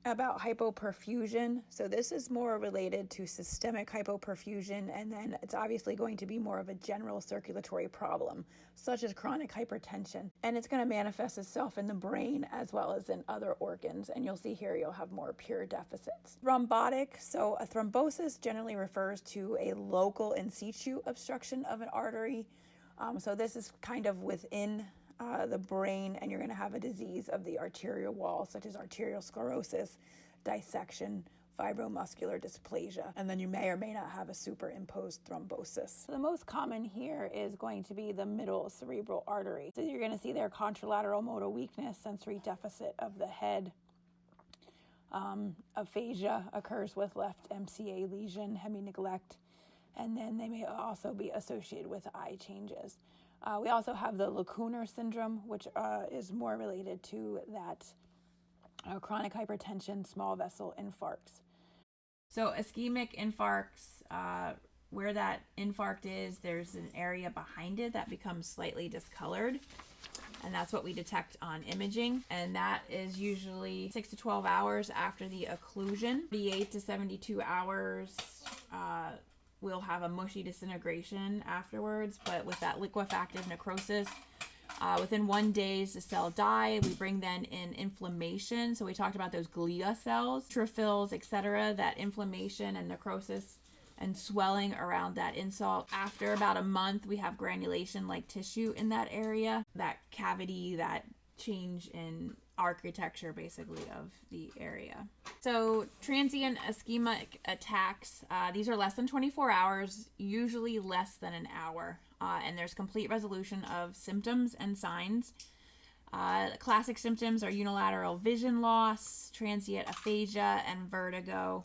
Speaker 1: about hypoperfusion, so this is more related to systemic hypoperfusion, and then it's obviously going to be more of a general circulatory problem, such as chronic hypertension, and it's going to manifest itself in the brain as well as in other organs, and you'll see here you'll have more pure deficits. Thrombotic, so a thrombosis generally refers to a local in situ obstruction of an artery, so this is kind of within the brain, and you're going to have a disease of the arterial wall, such as arteriosclerosis, dissection, fibromuscular dysplasia, and then you may or may not have a superimposed thrombosis. So the most common here is going to be the middle cerebral artery. So you're going to see their contralateral motor weakness, sensory deficit of the head. Aphasia occurs with left MCA lesion, hemi-neglect, and then they may also be associated with eye changes. We also have the lacunar syndrome, which is more related to that chronic hypertension, small vessel infarcts. So ischemic infarcts, where that infarct is, there's an area behind it that becomes slightly discolored, and that's what we detect on imaging, and that is usually 6 to 12 hours after the occlusion. 48 to 72 hours, we'll have a mushy disintegration afterwards, but with that liquefactive necrosis, within 1 day the cell die. We bring then in inflammation. So we talked about those glia cells, neutrophils, etc. That inflammation and necrosis and swelling around that insult. After about a month, we have granulation like tissue in that area, that cavity, that change in architecture basically of the area. So transient ischemic attacks, these are less than 24 hours, usually less than an hour, and there's complete resolution of symptoms and signs. Classic symptoms are unilateral vision loss, transient aphasia, and vertigo.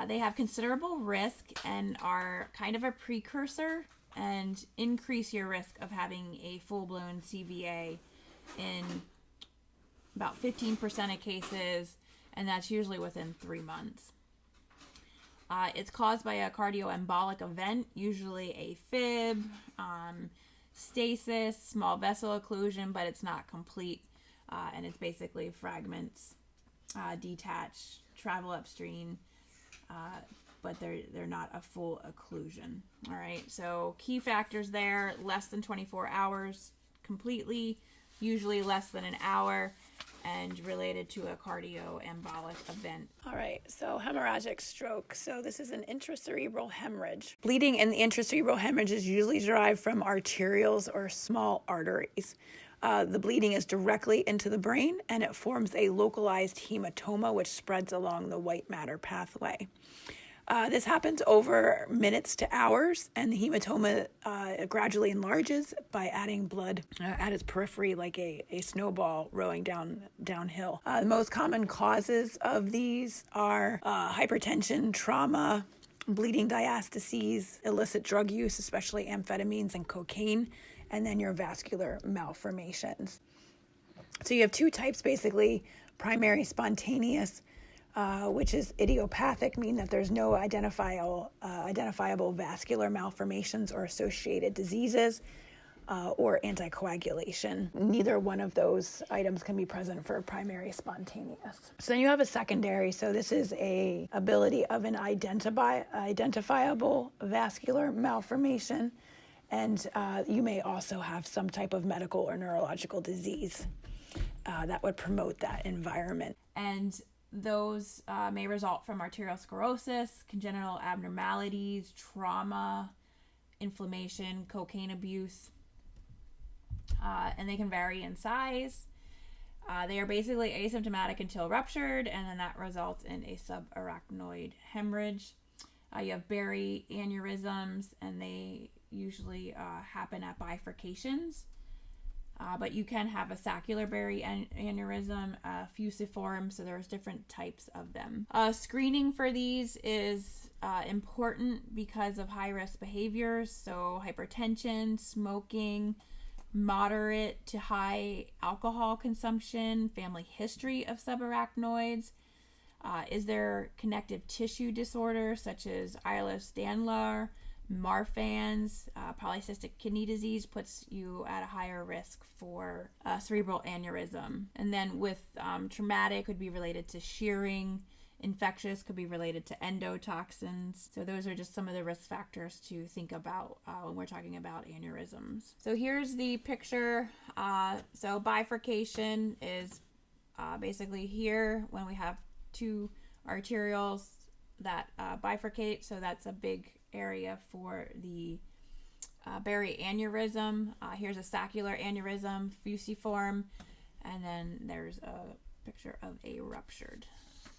Speaker 1: They have considerable risk and are kind of a precursor and increase your risk of having a full-blown CVA in about 15% of cases, and that's usually within 3 months. It's caused by a cardioembolic event, usually a fib, stasis, small vessel occlusion, but it's not complete, and it's basically fragments detach, travel upstream, but they're not a full occlusion. All right, so key factors there: less than 24 hours completely, usually less than an hour, and related to a cardioembolic event. All right, so hemorrhagic stroke. So this is an intracerebral hemorrhage. Bleeding in the intracerebral hemorrhage is usually derived from arterioles or small arteries. The bleeding is directly into the brain, and it forms a localized hematoma, which spreads along the white matter pathway. This happens over minutes to hours, and the hematoma gradually enlarges by adding blood at its periphery like a snowball rolling downhill. The most common causes of these are hypertension, trauma, bleeding diastases, illicit drug use, especially amphetamines and cocaine, and then your vascular malformations. So you have two types, basically: primary spontaneous, which is idiopathic, meaning that there's no identifiable vascular malformations or associated diseases, or anticoagulation. Neither one of those items can be present for primary spontaneous. So then you have a secondary. So this is a ability of an identifiable vascular malformation, and you may also have some type of medical or neurological disease that would promote that environment. And those may result from arteriosclerosis, congenital abnormalities, trauma, inflammation, cocaine abuse, and they can vary in size. They are basically asymptomatic until ruptured, and then that results in a subarachnoid hemorrhage. You have Berry aneurysms, and they usually happen at bifurcations. But you can have a saccular Berry aneurysm, fusiform, so there's different types of them. Screening for these is important because of high-risk behaviors, so hypertension, smoking, moderate to high alcohol consumption, family history of subarachnoids. Is there connective tissue disorders such as Ehlers-Danlos, Marfan's, polycystic kidney disease puts you at a higher risk for cerebral aneurysm. And then with traumatic, could be related to shearing. Infectious could be related to endotoxins. So those are just some of the risk factors to think about when we're talking about aneurysms. So here's the picture. So bifurcation is basically here when we have two arterioles that bifurcate. So that's a big area for the Berry aneurysm. Here's a saccular aneurysm, fusiform, and then there's a picture of a ruptured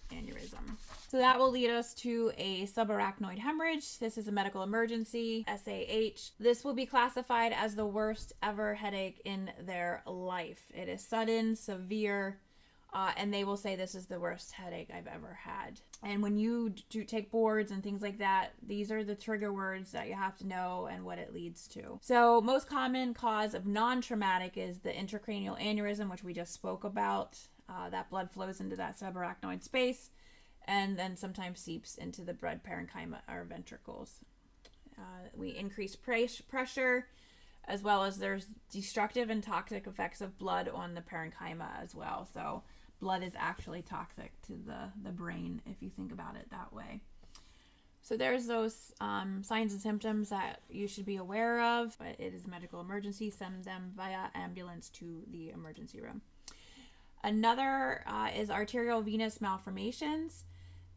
Speaker 1: aneurysm. So that will lead us to a subarachnoid hemorrhage. This is a medical emergency, SAH. This will be classified as the worst ever headache in their life. It is sudden, severe, and they will say this is the worst headache I've ever had. And when you do take boards and things like that, these are the trigger words that you have to know and what it leads to. So most common cause of non-traumatic is the intracranial aneurysm, which we just spoke about. That blood flows into that subarachnoid space and then sometimes seeps into the blood parenchyma or ventricles. We increase pressure, as well as there's destructive and toxic effects of blood on the parenchyma as well. So blood is actually toxic to the brain if you think about it that way. So there's those signs and symptoms that you should be aware of, but it is a medical emergency. Send them via ambulance to the emergency room. Another is arterial venous malformations.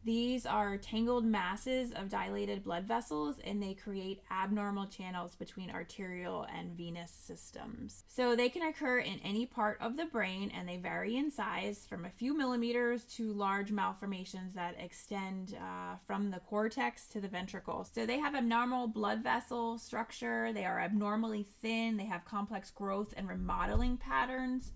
Speaker 1: These are tangled masses of dilated blood vessels, and they create abnormal channels between arterial and venous systems. So they can occur in any part of the brain, and they vary in size from a few millimeters to large malformations that extend from the cortex to the ventricles. So they have abnormal blood vessel structure, they are abnormally thin, they have complex growth and remodeling patterns,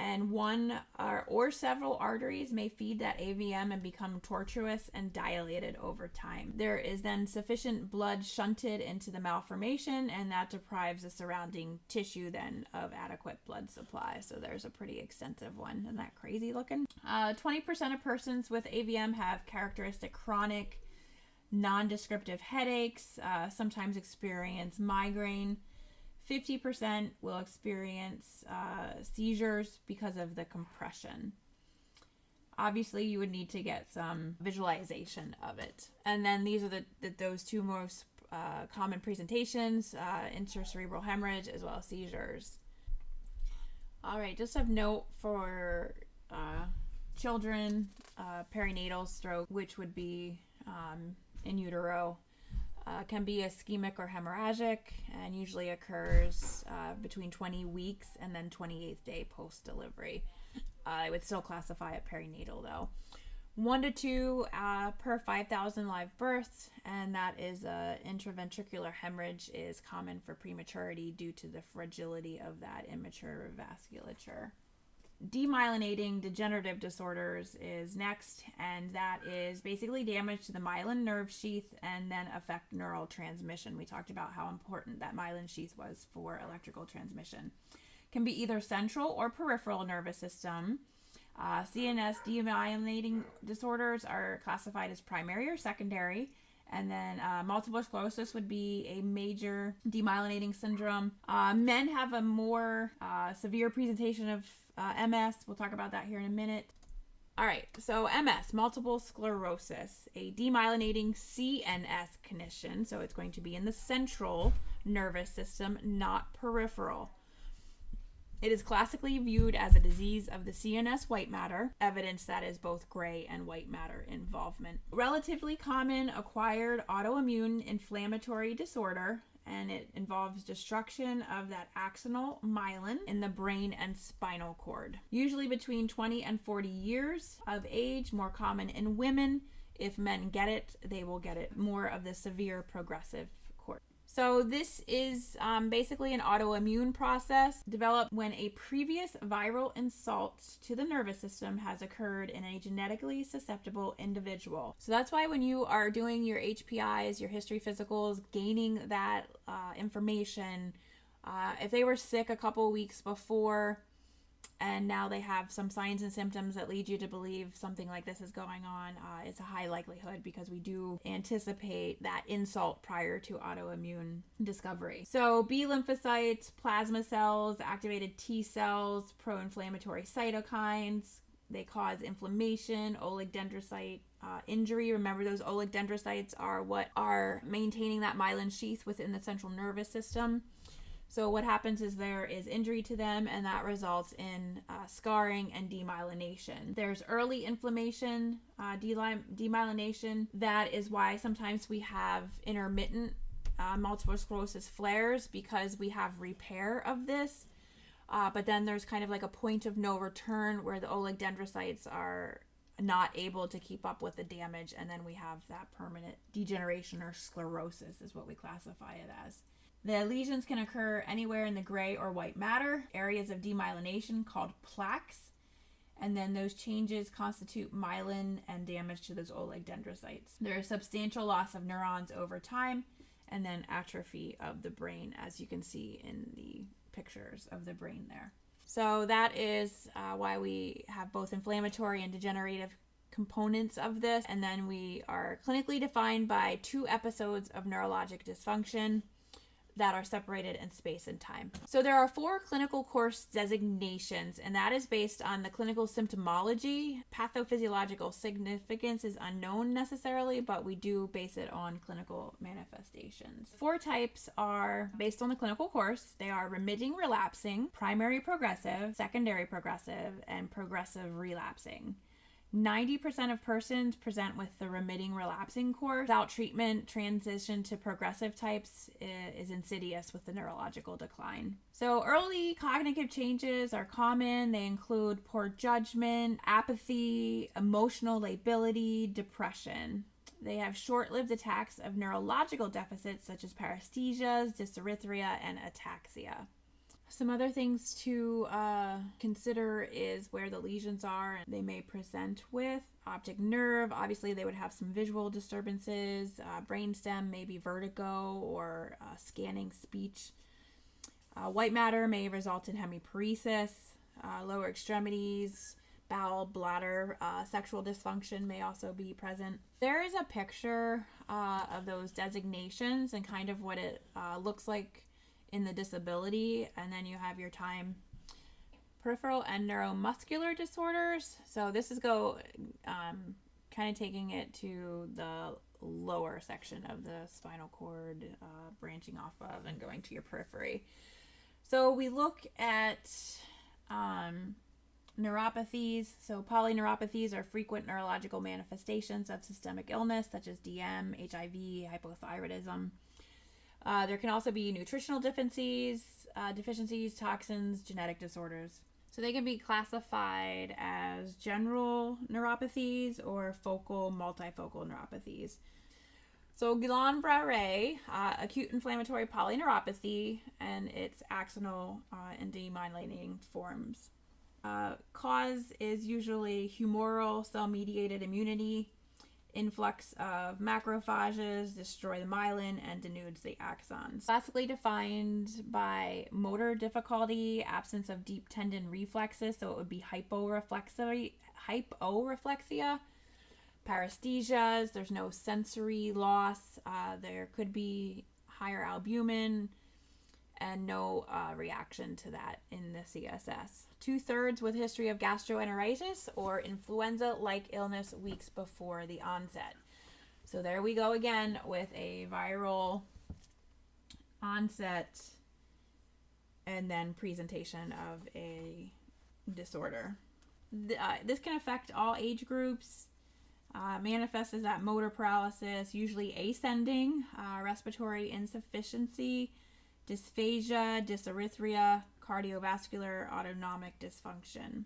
Speaker 1: and one or several arteries may feed that AVM and become tortuous and dilated over time. There is then sufficient blood shunted into the malformation, and that deprives the surrounding tissue then of adequate blood supply. So there's a pretty extensive one. Isn't that crazy looking? 20% of persons with AVM have characteristic chronic, non-descriptive headaches, sometimes experience migraine. 50% will experience seizures because of the compression. Obviously, you would need to get some visualization of it. And then these are those two most common presentations, intracerebral hemorrhage as well as seizures. All right, just of note for children, perinatal stroke, which would be in utero, can be ischemic or hemorrhagic, and usually occurs between 20 weeks and then 28th day post-delivery. I would still classify it perinatal though. 1 to 2 per 5,000 live births, and that is intraventricular hemorrhage is common for prematurity due to the fragility of that immature vasculature. Demyelinating degenerative disorders is next, and that is basically damage to the myelin nerve sheath and then affect neural transmission. We talked about how important that myelin sheath was for electrical transmission. Can be either central or peripheral nervous system. CNS demyelinating disorders are classified as primary or secondary. And then multiple sclerosis would be a major demyelinating syndrome. Men have a more severe presentation of MS. We'll talk about that here in a minute. All right, so MS, multiple sclerosis, a demyelinating CNS condition. So it's going to be in the central nervous system, not peripheral. It is classically viewed as a disease of the CNS white matter, evidence that is both gray and white matter involvement. Relatively common acquired autoimmune inflammatory disorder, and it involves destruction of that axonal myelin in the brain and spinal cord. Usually between 20 and 40 years of age, more common in women. If men get it, they will get it more of the severe progressive course. So this is basically an autoimmune process developed when a previous viral insult to the nervous system has occurred in a genetically susceptible individual. So that's why when you are doing your HPIs, your history physicals, gaining that information, if they were sick a couple weeks before and now they have some signs and symptoms that lead you to believe something like this is going on, it's a high likelihood because we do anticipate that insult prior to autoimmune discovery. So B lymphocytes, plasma cells, activated T cells, pro-inflammatory cytokines, they cause inflammation, oligodendrocyte injury. Remember, those oligodendrocytes are what are maintaining that myelin sheath within the central nervous system. So what happens is there is injury to them, and that results in scarring and demyelination. There's early inflammation, demyelination. That is why sometimes we have intermittent multiple sclerosis flares, because we have repair of this. But then there's kind of like a point of no return where the oligodendrocytes are not able to keep up with the damage, and then we have that permanent degeneration, or sclerosis is what we classify it as. The lesions can occur anywhere in the gray or white matter, areas of demyelination called plaques, and then those changes constitute myelin and damage to those oligodendrocytes. There is substantial loss of neurons over time, and then atrophy of the brain, as you can see in the pictures of the brain there. So that is why we have both inflammatory and degenerative components of this, and then we are clinically defined by 2 episodes of neurologic dysfunction that are separated in space and time. So there are 4 clinical course designations, and that is based on the clinical symptomology. Pathophysiological significance is unknown necessarily, but we do base it on clinical manifestations. 4 types are based on the clinical course. They are remitting relapsing, primary progressive, secondary progressive, and progressive relapsing. 90% of persons present with the remitting relapsing course. Without treatment, transition to progressive types is insidious with the neurological decline. So early cognitive changes are common. They include poor judgment, apathy, emotional lability, depression. They have short-lived attacks of neurological deficits such as paresthesias, dysarthria, and ataxia. Some other things to consider is where the lesions are and they may present with. Optic nerve, obviously they would have some visual disturbances. Brainstem, maybe vertigo or scanning speech. White matter may result in hemiparesis. Lower extremities, bowel, bladder, sexual dysfunction may also be present. There is a picture of those designations and kind of what it looks like in the disability, and then you have your time. Peripheral and neuromuscular disorders. So this is kind of taking it to the lower section of the spinal cord, branching off of and going to your periphery. So we look at neuropathies. So polyneuropathies are frequent neurological manifestations of systemic illness such as DM, HIV, hypothyroidism. There can also be nutritional deficiencies, toxins, genetic disorders. So they can be classified as general neuropathies or focal, multifocal neuropathies. So Guillain-Barré, acute inflammatory polyneuropathy, and its axonal and demyelinating forms. Cause is usually humoral cell-mediated immunity. Influx of macrophages destroy the myelin and denudes the axons. Classically defined by motor difficulty, absence of deep tendon reflexes, so it would be hyporeflexia, paresthesias, there's no sensory loss, there could be higher albumin, and no reaction to that in the CSS. 2/3 with history of gastroenteritis or influenza-like illness weeks before the onset. So there we go again with a viral onset and then presentation of a disorder. This can affect all age groups. Manifests as that motor paralysis, usually ascending, respiratory insufficiency, dysphagia, dysarthria, cardiovascular, autonomic dysfunction.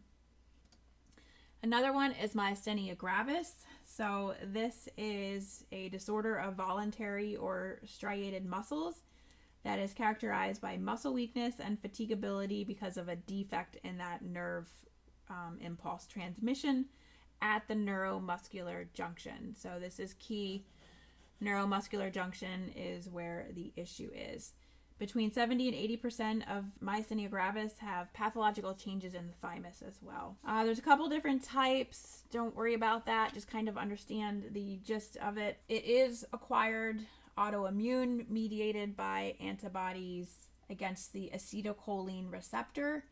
Speaker 1: Another one is myasthenia gravis. So this is a disorder of voluntary or striated muscles that is characterized by muscle weakness and fatigability because of a defect in that nerve impulse transmission at the neuromuscular junction. So this is key. Neuromuscular junction is where the issue is. Between 70 and 80% of myasthenia gravis have pathological changes in the thymus as well. There's a couple different types. Don't worry about that. Just kind of understand the gist of it. It is acquired autoimmune mediated by antibodies against the acetylcholine receptor.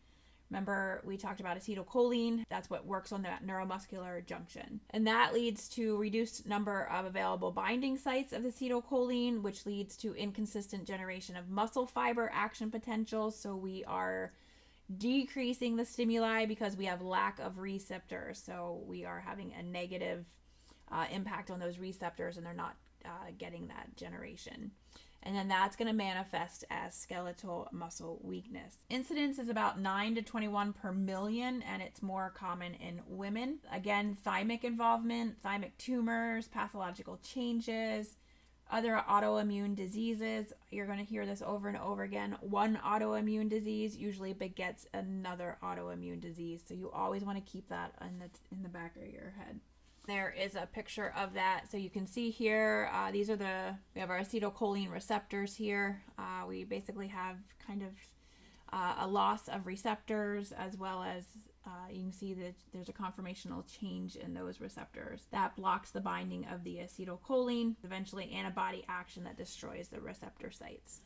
Speaker 1: Remember, we talked about acetylcholine. That's what works on that neuromuscular junction. And that leads to reduced number of available binding sites of acetylcholine, which leads to inconsistent generation of muscle fiber action potentials. So we are decreasing the stimuli because we have lack of receptors. So we are having a negative impact on those receptors and they're not getting that generation. And then that's going to manifest as skeletal muscle weakness. Incidence is about 9 to 21 per million, and it's more common in women. Again, thymic involvement, thymic tumors, pathological changes, other autoimmune diseases. You're going to hear this over and over again. One autoimmune disease usually begets another autoimmune disease. So you always want to keep that in the back of your head. There is a picture of that. So you can see here, we have our acetylcholine receptors here. We basically have kind of a loss of receptors as well as you can see that there's a conformational change in those receptors that blocks the binding of the acetylcholine, eventually antibody action that destroys the receptor sites.